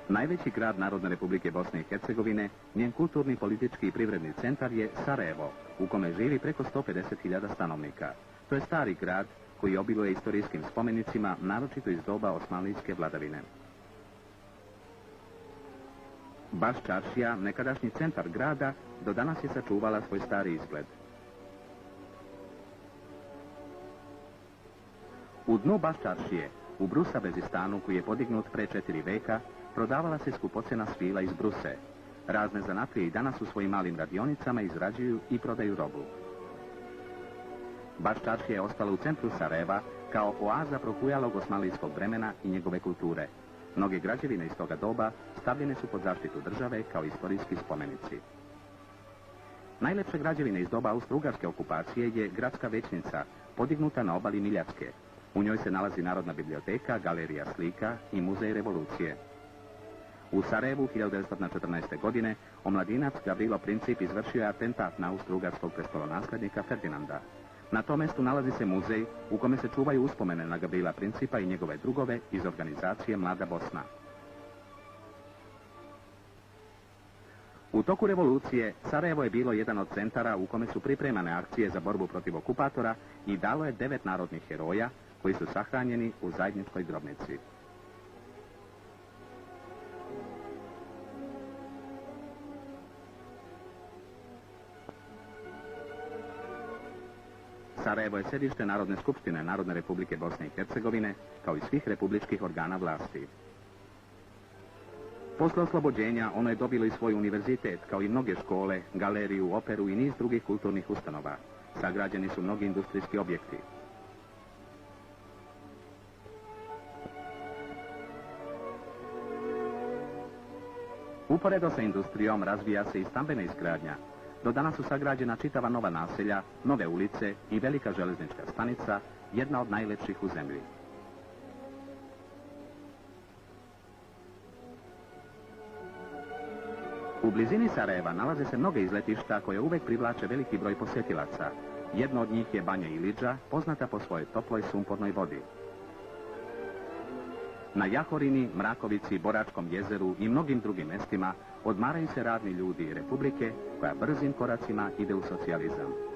Najveći grad Narodne republike Bosne i Hercegovine, njen kulturni, politički i privredni centar je Sarajevo, u kome živi preko 150.000 stanovnika. To je stari grad koji obiluje istorijskim spomenicima, naročito iz doba osmanlijske vladavine. Baš čaršija, nekadašnji centar grada, do danas je sačuvala svoj stari izgled. U dnu Baš čaršije, u Brusa Bezistanu, koji je podignut pre 4 veka, prodavala se skupocena svila iz bruse. Razne zanatlije i danas u svojim malim radionicama izrađuju i prodaju robu. Baš čaršija je ostala u centru Sarajeva kao oaza prohujalog osmanlijskog vremena i njegove kulture. Mnoge građevine iz toga doba stavljene su pod zaštitu države kao istorijski spomenici. Najlepše građevine iz doba austro-ugarske okupacije je gradska većnica, podignuta na obali Miljacke. U njoj se nalazi Narodna biblioteka, galerija slika i muzej revolucije. U Sarajevu 1914. godine omladinac Gavrilo Princip izvršio je atentat na austro-ugarskog prestolonaslednika Ferdinanda. Na tom mjestu nalazi se muzej u kome se čuvaju uspomene na Gavrila Principa i njegove drugove iz organizacije Mlada Bosna. U toku revolucije Sarajevo je bilo jedan od centara u kome su pripremane akcije za borbu protiv okupatora i dalo je 9 narodnih heroja koji su sahranjeni u zajedničkoj grobnici. Sarajevo je središte Narodne skupštine Narodne republike Bosne i Hercegovine, kao i svih republičkih organa vlasti. Posle oslobođenja ono je dobilo i svoj univerzitet, kao i mnoge škole, galeriju, operu i niz drugih kulturnih ustanova. Sagrađeni su mnogi industrijski objekti. Uporedo sa industrijom razvija se i stambena izgradnja. Do danas su sagrađena čitava nova naselja, nove ulice i velika železnička stanica, jedna od najlepših u zemlji. U blizini Sarajeva nalaze se mnoge izletišta koje uvek privlače veliki broj posjetilaca. Jedno od njih je Banja Ilidža, poznata po svojoj toploj sumpornoj vodi. Na Jahorini, Mrakovici, Boračkom jezeru i mnogim drugim mestima odmaraju se radni ljudi Republike koja brzim koracima ide u socijalizam.